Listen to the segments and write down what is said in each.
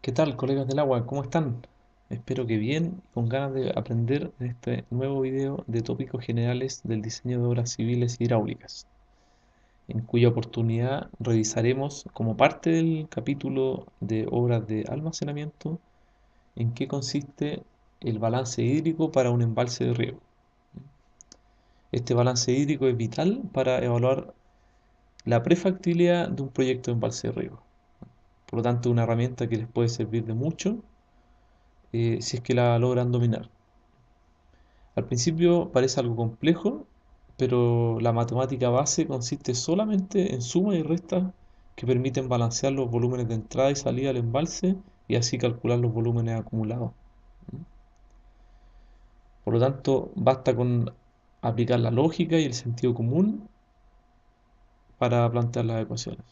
¿Qué tal, colegas del agua? ¿Cómo están? Espero que bien, con ganas de aprender en este nuevo video de tópicos generales del diseño de obras civiles hidráulicas, en cuya oportunidad revisaremos como parte del capítulo de obras de almacenamiento en qué consiste el balance hídrico para un embalse de riego. Este balance hídrico es vital para evaluar la prefactibilidad de un proyecto de embalse de riego. Por lo tanto, es una herramienta que les puede servir de mucho si es que la logran dominar. Al principio parece algo complejo, pero la matemática base consiste solamente en suma y resta que permiten balancear los volúmenes de entrada y salida al embalse y así calcular los volúmenes acumulados. Por lo tanto, basta con aplicar la lógica y el sentido común para plantear las ecuaciones.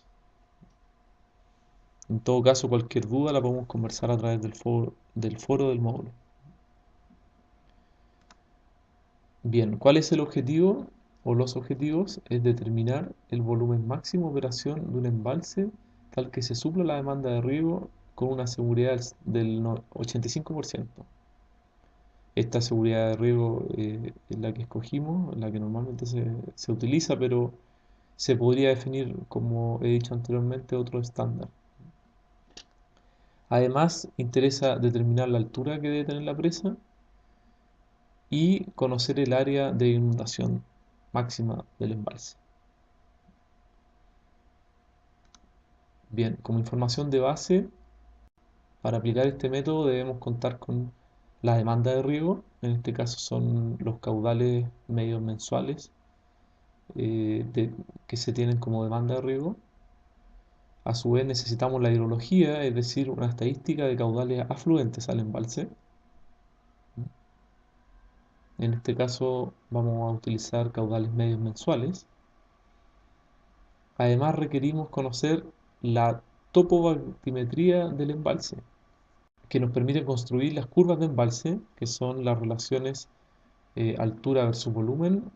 En todo caso, cualquier duda la podemos conversar a través del foro del módulo. Bien, ¿cuál es el objetivo o los objetivos? Es determinar el volumen máximo de operación de un embalse tal que se supla la demanda de riego con una seguridad del 85%. Esta seguridad de riego es la que escogimos, la que normalmente se utiliza, pero se podría definir, como he dicho anteriormente, otro estándar. Además, interesa determinar la altura que debe tener la presa y conocer el área de inundación máxima del embalse. Bien, como información de base, para aplicar este método debemos contar con la demanda de riego, en este caso son los caudales medios mensuales que se tienen como demanda de riego. A su vez necesitamos la hidrología, es decir, una estadística de caudales afluentes al embalse. En este caso vamos a utilizar caudales medios mensuales. Además requerimos conocer la topobatimetría del embalse, que nos permite construir las curvas de embalse, que son las relaciones altura versus volumen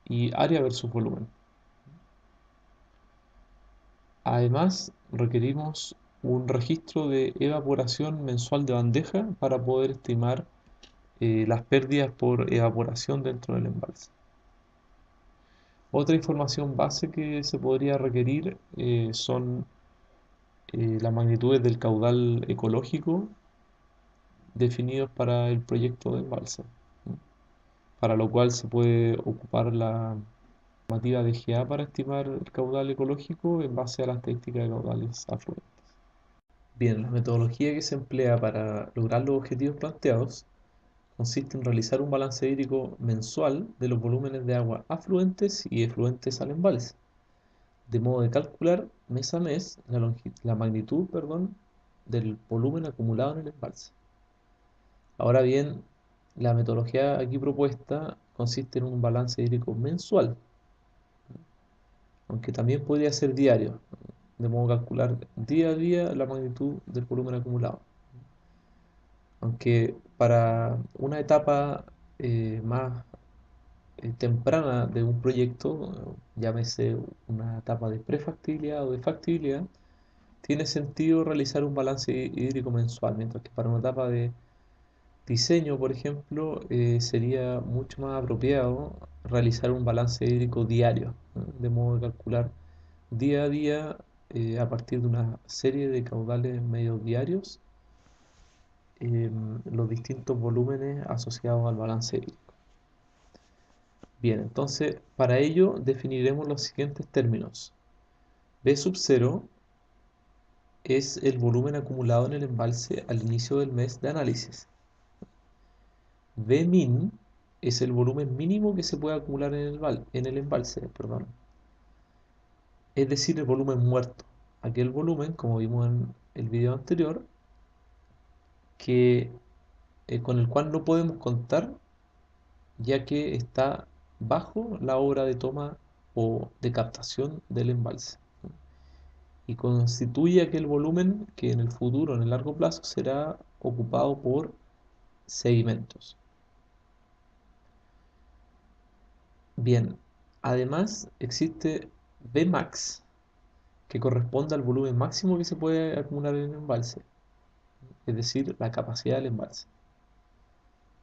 y área versus volumen. Además, requerimos un registro de evaporación mensual de bandeja para poder estimar las pérdidas por evaporación dentro del embalse. Otra información base que se podría requerir son las magnitudes del caudal ecológico definidos para el proyecto de embalse, para lo cual se puede ocupar la normativa de GA para estimar el caudal ecológico en base a la estadística de caudales afluentes. Bien, la metodología que se emplea para lograr los objetivos planteados consiste en realizar un balance hídrico mensual de los volúmenes de agua afluentes y efluentes al embalse, de modo de calcular mes a mes la magnitud, perdón, del volumen acumulado en el embalse. Ahora bien, la metodología aquí propuesta consiste en un balance hídrico mensual, aunque también podría ser diario, de modo calcular día a día la magnitud del volumen acumulado. Aunque para una etapa más temprana de un proyecto, llámese una etapa de prefactibilidad o de factibilidad, tiene sentido realizar un balance hídrico mensual, mientras que para una etapa de diseño, por ejemplo, sería mucho más apropiado realizar un balance hídrico diario, ¿no? De modo de calcular día a día a partir de una serie de caudales medios diarios los distintos volúmenes asociados al balance hídrico. Bien, entonces para ello definiremos los siguientes términos. B sub 0 es el volumen acumulado en el embalse al inicio del mes de análisis. V min es el volumen mínimo que se puede acumular en el embalse, perdón. Es decir, el volumen muerto. Aquel volumen, como vimos en el video anterior, que, con el cual no podemos contar ya que está bajo la obra de toma o de captación del embalse y constituye aquel volumen que en el futuro, en el largo plazo, será ocupado por sedimentos. Bien, además existe Vmax, que corresponde al volumen máximo que se puede acumular en el embalse. es decir, la capacidad del embalse,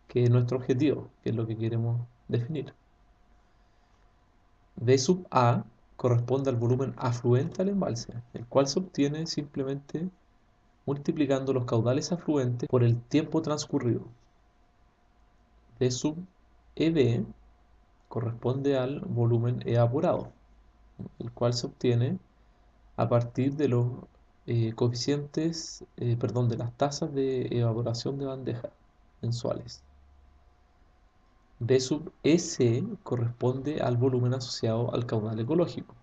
que es nuestro objetivo, que es lo que queremos definir. V sub A corresponde al volumen afluente al embalse, el cual se obtiene simplemente multiplicando los caudales afluentes por el tiempo transcurrido. V sub EB corresponde al volumen evaporado, el cual se obtiene a partir de los coeficientes, perdón, de las tasas de evaporación de bandeja mensuales. V sub S corresponde al volumen asociado al caudal ecológico,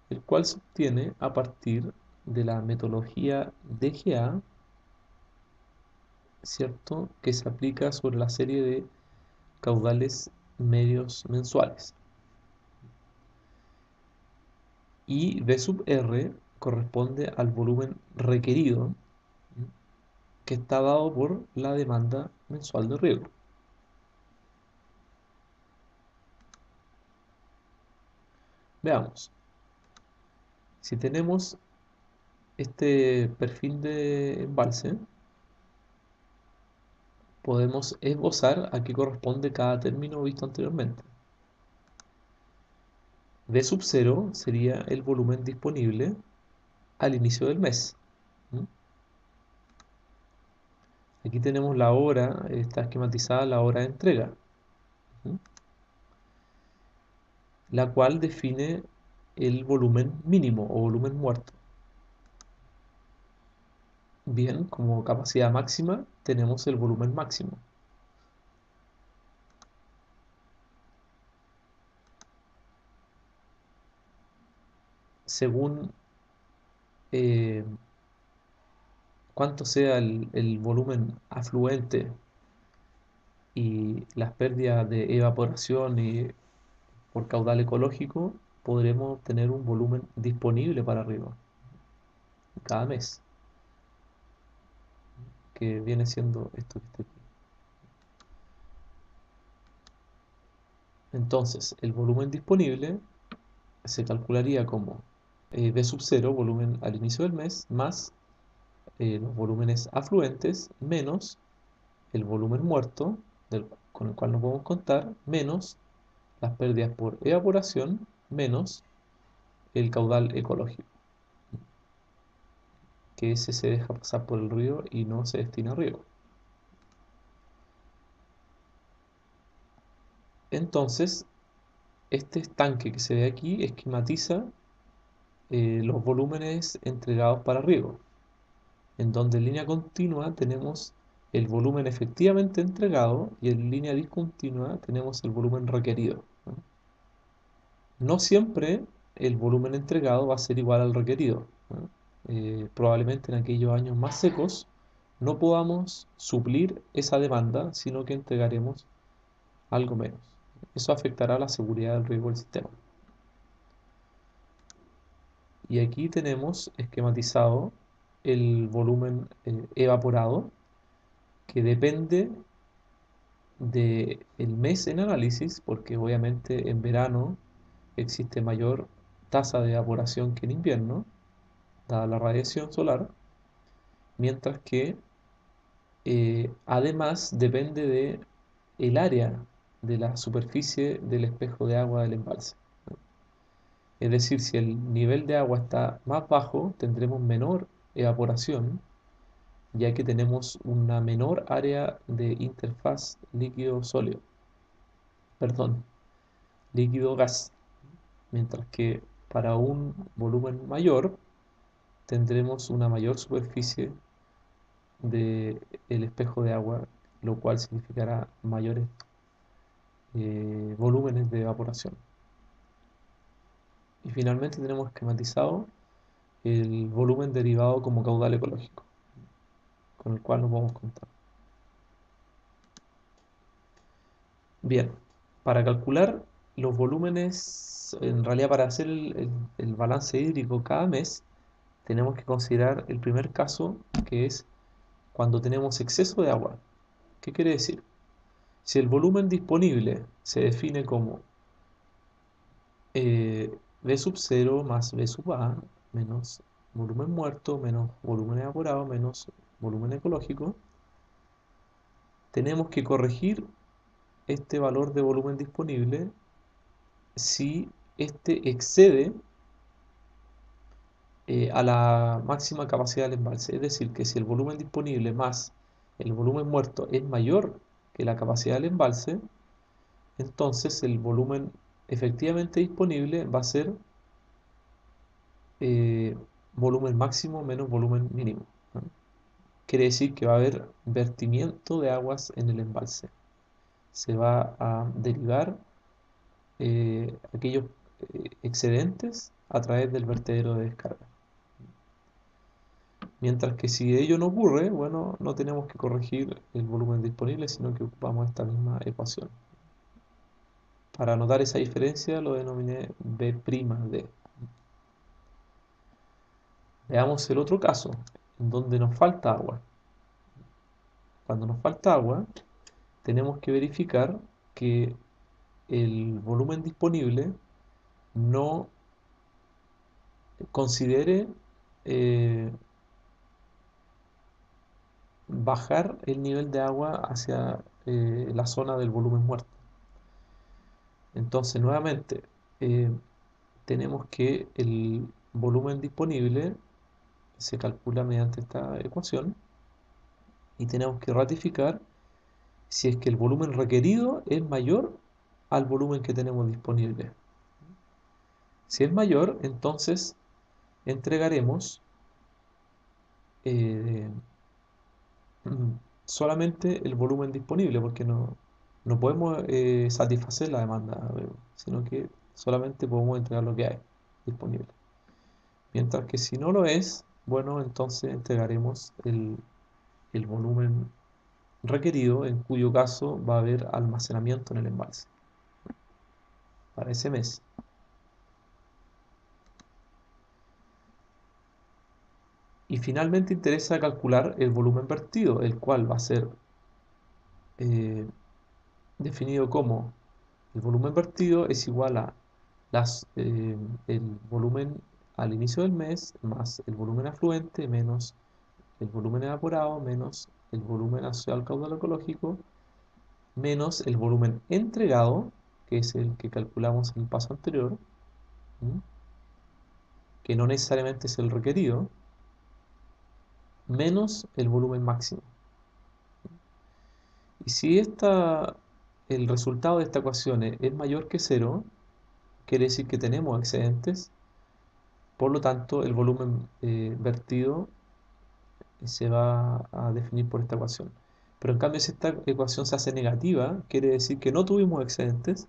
el cual se obtiene a partir de la metodología DGA, ¿cierto?, que se aplica sobre la serie de caudales medios mensuales. Y V sub R corresponde al volumen requerido, que está dado por la demanda mensual de riego. Veamos, si tenemos este perfil de embalse, podemos esbozar a qué corresponde cada término visto anteriormente. V sub 0 sería el volumen disponible al inicio del mes. Aquí tenemos la hora, está esquematizada la hora de entrega, la cual define el volumen mínimo o volumen muerto. Bien, como capacidad máxima tenemos el volumen máximo. Según cuánto sea el volumen afluente y las pérdidas de evaporación y por caudal ecológico, podremos obtener un volumen disponible para arriba cada mes, que viene siendo esto que está aquí. Entonces, el volumen disponible se calcularía como V sub 0, volumen al inicio del mes, más los volúmenes afluentes, menos el volumen muerto, con el cual no podemos contar, menos las pérdidas por evaporación, menos el caudal ecológico, que ese se deja pasar por el río y no se destina a riego. Entonces, este estanque que se ve aquí esquematiza los volúmenes entregados para riego, en donde en línea continua tenemos el volumen efectivamente entregado y en línea discontinua tenemos el volumen requerido. No siempre el volumen entregado va a ser igual al requerido. Probablemente en aquellos años más secos no podamos suplir esa demanda, sino que entregaremos algo menos. Eso afectará la seguridad del riego del sistema. Y aquí tenemos esquematizado el volumen evaporado, que depende del mes en análisis, porque obviamente en verano existe mayor tasa de evaporación que en invierno, dada la radiación solar, mientras que además depende de el área de la superficie del espejo de agua del embalse. Es decir, si el nivel de agua está más bajo, tendremos menor evaporación, ya que tenemos una menor área de interfaz líquido-sólido, perdón, líquido-gas, mientras que para un volumen mayor tendremos una mayor superficie del espejo de agua, lo cual significará mayores volúmenes de evaporación. Y finalmente tenemos esquematizado el volumen derivado como caudal ecológico, con el cual nos vamos a contar. Bien, para calcular los volúmenes, en realidad para hacer el balance hídrico cada mes, tenemos que considerar el primer caso, que es cuando tenemos exceso de agua. ¿Qué quiere decir? Si el volumen disponible se define como V sub 0 más V sub A menos volumen muerto menos volumen evaporado menos volumen ecológico, tenemos que corregir este valor de volumen disponible si este excede a la máxima capacidad del embalse. Es decir, que si el volumen disponible más el volumen muerto es mayor que la capacidad del embalse, entonces el volumen efectivamente disponible va a ser eh, volumen máximo menos volumen mínimo, ¿no? Quiere decir que va a haber vertimiento de aguas en el embalse. Se va a derivar aquellos excedentes a través del vertedero de descarga. Mientras que si ello no ocurre, bueno, no tenemos que corregir el volumen disponible, sino que ocupamos esta misma ecuación. Para notar esa diferencia lo denominé B'D. Veamos el otro caso, en donde nos falta agua. Cuando nos falta agua, tenemos que verificar que el volumen disponible no considere eh, bajar el nivel de agua hacia la zona del volumen muerto. Entonces, nuevamente, eh, tenemos que el volumen disponible se calcula mediante esta ecuación y tenemos que ratificar si es que el volumen requerido es mayor al volumen que tenemos disponible. Si es mayor, entonces entregaremos eh, solamente el volumen disponible, porque no podemos satisfacer la demanda, sino que solamente podemos entregar lo que hay disponible. Mientras que si no lo es, bueno, entonces entregaremos el volumen requerido, en cuyo caso va a haber almacenamiento en el embalse para ese mes. Y finalmente interesa calcular el volumen vertido, el cual va a ser eh, definido como el volumen vertido es igual a el volumen al inicio del mes más el volumen afluente menos el volumen evaporado menos el volumen asociado al caudal ecológico menos el volumen entregado, que es el que calculamos en el paso anterior, ¿m? Que no necesariamente es el requerido, menos el volumen máximo. Y si el resultado de esta ecuación es mayor que cero, quiere decir que tenemos excedentes, por lo tanto el volumen vertido se va a definir por esta ecuación. Pero en cambio si esta ecuación se hace negativa, quiere decir que no tuvimos excedentes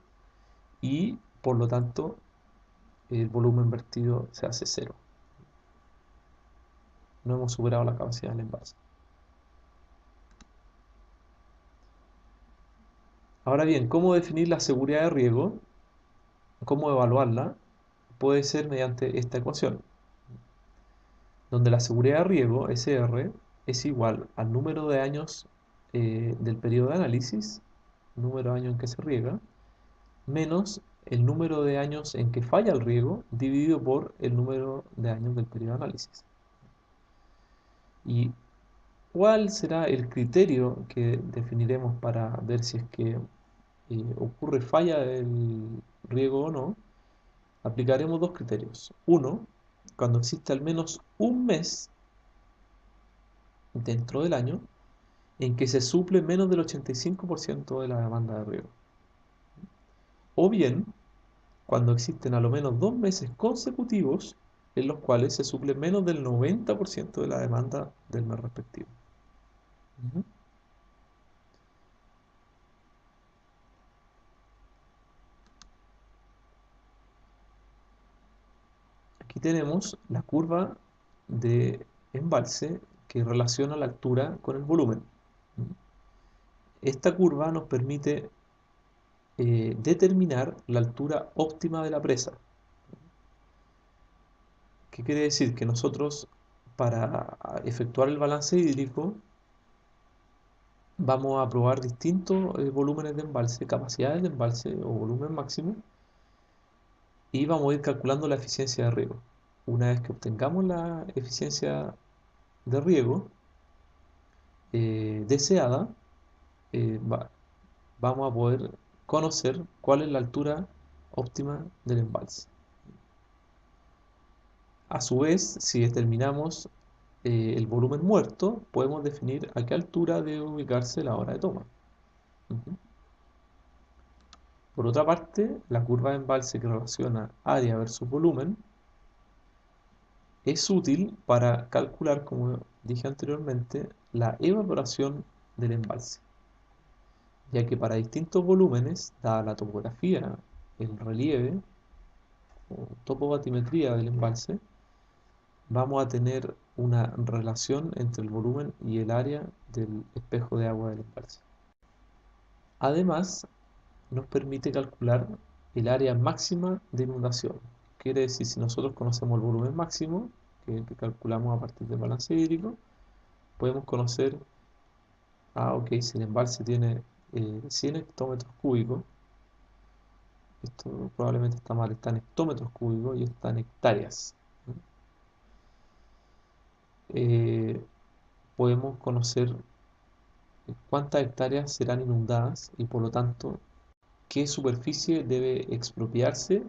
y por lo tanto el volumen vertido se hace cero. No hemos superado la capacidad del envase. Ahora bien, ¿cómo definir la seguridad de riego? ¿Cómo evaluarla? Puede ser mediante esta ecuación, donde la seguridad de riego, SR, es igual al número de años del periodo de análisis, número de años en que se riega, menos el número de años en que falla el riego, dividido por el número de años del periodo de análisis. ¿Y cuál será el criterio que definiremos para ver si es que ocurre falla del riego o no? Aplicaremos dos criterios. Uno, cuando existe al menos un mes dentro del año en que se suple menos del 85% de la demanda de riego. O bien, cuando existen a lo menos 2 meses consecutivos en los cuales se suple menos del 90% de la demanda del mes respectivo. Ujú. Aquí tenemos la curva de embalse que relaciona la altura con el volumen. Esta curva nos permite determinar la altura óptima de la presa. ¿Qué quiere decir? Que nosotros, para efectuar el balance hídrico, vamos a probar distintos volúmenes de embalse, capacidades de embalse o volumen máximo, y vamos a ir calculando la eficiencia de riego. Una vez que obtengamos la eficiencia de riego, deseada, eh, va- vamos a poder conocer cuál es la altura óptima del embalse. A su vez, si determinamos el volumen muerto, podemos definir a qué altura debe ubicarse la hora de toma. Ujú. Por otra parte, la curva de embalse que relaciona área versus volumen es útil para calcular, como dije anteriormente, la evaporación del embalse, ya que para distintos volúmenes, dada la topografía, el relieve o topobatimetría del embalse, vamos a tener una relación entre el volumen y el área del espejo de agua del embalse. Además, nos permite calcular el área máxima de inundación. Quiere decir, si nosotros conocemos el volumen máximo, que calculamos a partir del balance hídrico, podemos conocer, ok, si el embalse tiene 100 hectómetros cúbicos, esto probablemente está mal, está en hectómetros cúbicos y está en hectáreas. Eh, Podemos conocer cuántas hectáreas serán inundadas y por lo tanto qué superficie debe expropiarse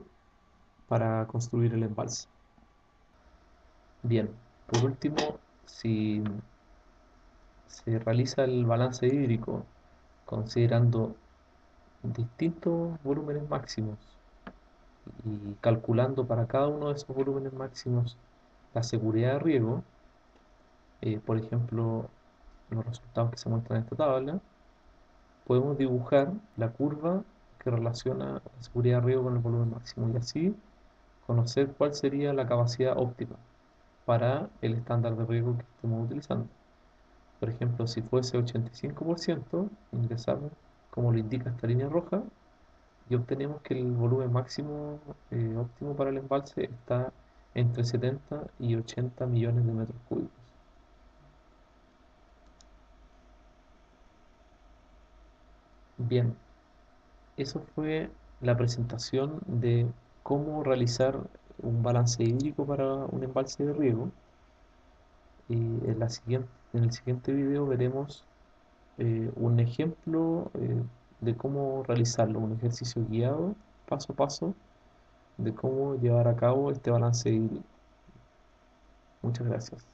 para construir el embalse. Bien, por último, si se realiza el balance hídrico considerando distintos volúmenes máximos y calculando para cada uno de esos volúmenes máximos la seguridad de riego, por ejemplo, los resultados que se muestran en esta tabla, podemos dibujar la curva que relaciona la seguridad de riego con el volumen máximo y así conocer cuál sería la capacidad óptima para el estándar de riego que estemos utilizando. Por ejemplo, si fuese 85%, ingresamos como lo indica esta línea roja y obtenemos que el volumen máximo óptimo para el embalse está entre 70 y 80 millones de metros cúbicos. Bien, eso fue la presentación de cómo realizar un balance hídrico para un embalse de riego. Y en el siguiente video veremos un ejemplo de cómo realizarlo, un ejercicio guiado paso a paso de cómo llevar a cabo este balance hídrico. Muchas gracias.